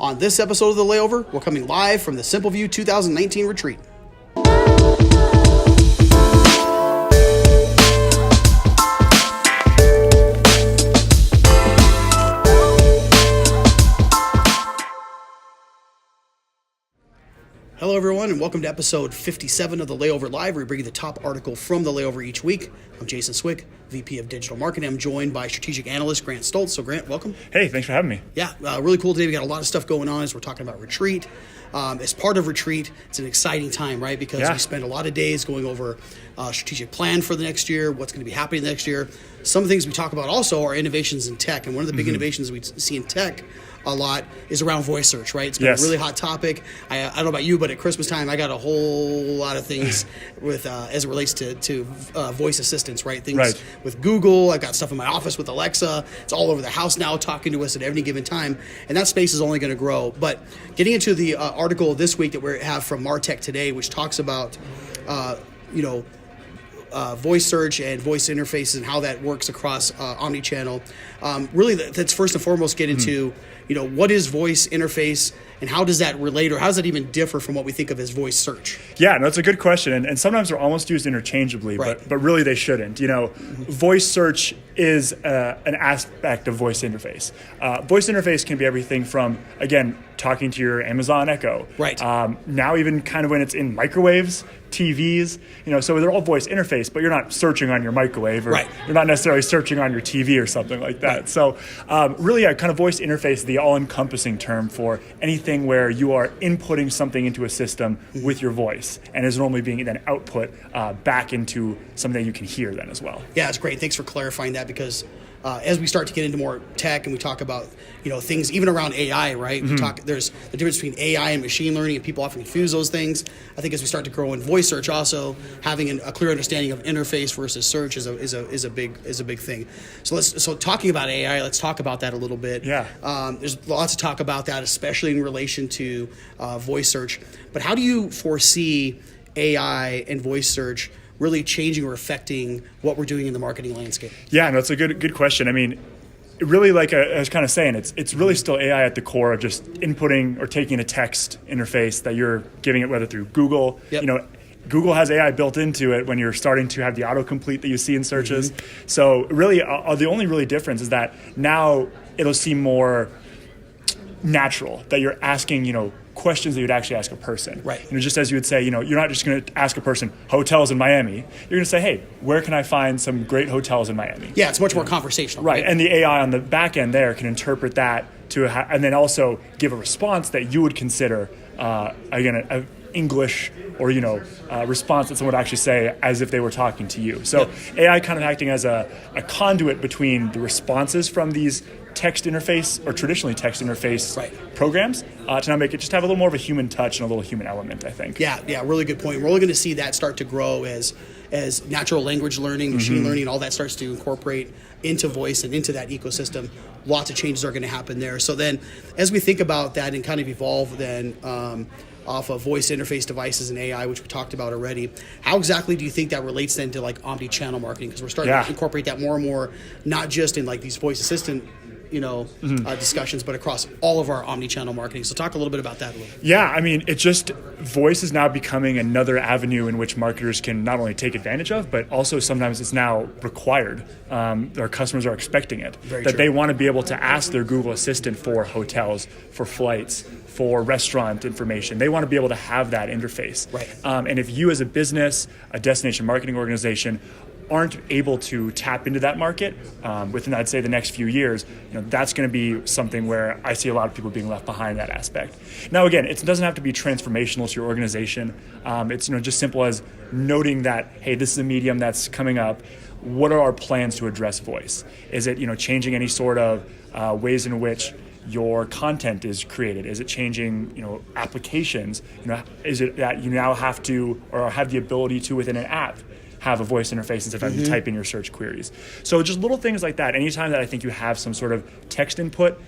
On this episode of The Layover, we're coming live from the Simpleview 2019 retreat. Hello, everyone, and welcome to episode 57 of The Layover Live, where we bring you the top article from The Layover each week. I'm Jason Swick, VP of Digital Marketing. I'm joined by strategic analyst Grant Stoltz. So, Grant, welcome. Hey, thanks for having me. Yeah, really cool today. We got a lot of stuff going on as we're talking about retreat. As part of retreat, it's an exciting time, right? Because we spend a lot of days going over strategic plan for the next year, what's going to be happening next year. Some of the things we talk about also are innovations in tech. And one of the big innovations we see in tech a lot is around voice search, right? It's been a really hot topic. I don't know about you, but at Christmas time, I got a whole lot of things with as it relates to voice assistants, right? Things with Google. I've got stuff in my office with Alexa. It's all over the house now talking to us at any given time. And that space is only going to grow. But getting into the article this week that we have from MarTech Today, which talks about, voice search and voice interfaces and how that works across omnichannel. Really, that's first and foremost get into, what is voice interface and how does that relate, or how does that even differ from what we think of as voice search? Yeah, no, it's a good question. And sometimes they're almost used interchangeably, but really they shouldn't. Voice search is an aspect of voice interface. Voice interface can be everything from, again, talking to your Amazon Echo. Now even kind of when it's in microwaves, TVs, so they're all voice interface, but you're not searching on your microwave or you're not necessarily searching on your TV or something like that. So really kind of voice interface, the all-encompassing term for anything where you are inputting something into a system with your voice and is normally being then output back into something that you can hear then as well. Yeah, it's great. Thanks for clarifying that, because as we start to get into more tech and we talk about things even around AI, right? There's the difference between AI and machine learning, and people often confuse those things. I think as we start to grow in voice search, also having a clear understanding of interface versus search is a big thing. So talking about AI, let's talk about that a little bit. There's lots to talk about that, especially in relation to voice search. But how do you foresee AI and voice search really changing or affecting what we're doing in the marketing landscape? Yeah, no, it's a good question. I mean, really, like I was kind of saying, it's really still AI at the core of just inputting or taking a text interface that you're giving it, whether through Google. Google has AI built into it when you're starting to have the autocomplete that you see in searches. So really, the only really difference is that now it'll seem more natural that you're asking, questions that you'd actually ask a person. Just as you would say, you're not just going to ask a person, hotels in Miami. You're going to say, hey, where can I find some great hotels in Miami? Yeah, it's much more conversational. And the AI on the back end there can interpret that and then also give a response that you would consider, an English or, response that someone would actually say as if they were talking to you. So AI kind of acting as a conduit between the responses from these text interface or traditionally text interface programs to now make it just have a little more of a human touch and a little human element, I think. Yeah, really good point. We're only going to see that start to grow as natural language learning, machine learning, and all that starts to incorporate into voice and into that ecosystem. Lots of changes are going to happen there. So then as we think about that and kind of evolve then off of voice interface devices and AI, which we talked about already, how exactly do you think that relates then to like omnichannel marketing? Because we're starting to incorporate that more and more, not just in like these voice assistant discussions, but across all of our omnichannel marketing. So talk a little bit about that a little bit. Yeah, I mean, voice is now becoming another avenue in which marketers can not only take advantage of, but also sometimes it's now required. Our customers are expecting it. They want to be able to ask their Google Assistant for hotels, for flights, for restaurant information. They want to be able to have that interface. And if you as a business, a destination marketing organization, aren't able to tap into that market within, I'd say, the next few years, that's going to be something where I see a lot of people being left behind in that aspect. Now, again, it doesn't have to be transformational to your organization. It's just simple as noting that, hey, this is a medium that's coming up. What are our plans to address voice? Is it changing any sort of ways in which your content is created? Is it changing, applications? Is it that you now have to or have the ability to within an app have a voice interface instead of having to type in your search queries? So just little things like that. Anytime that I think you have some sort of text input,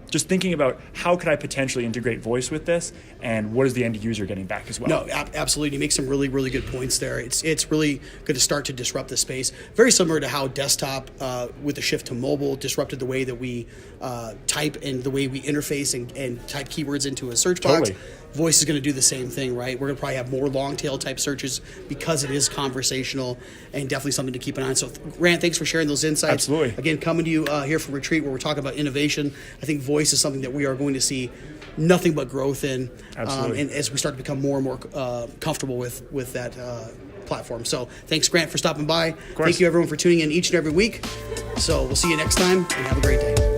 just thinking about how could I potentially integrate voice with this, and what is the end user getting back as well? No, absolutely. You make some really, really good points there. It's really good to start to disrupt the space. Very similar to how desktop, with the shift to mobile, disrupted the way that we type and the way we interface and type keywords into a search box. Totally. Voice is going to do the same thing, right? We're going to probably have more long tail type searches because it is conversational, and definitely something to keep an eye on. So, Grant, thanks for sharing those insights. Absolutely. Again, coming to you here from Retreat, where we're talking about innovation. I think voice is something that we are going to see nothing but growth in. Absolutely. And as we start to become more and more comfortable with that platform. So thanks, Grant, for stopping by. Thank you, everyone, for tuning in each and every week. So we'll see you next time, and have a great day.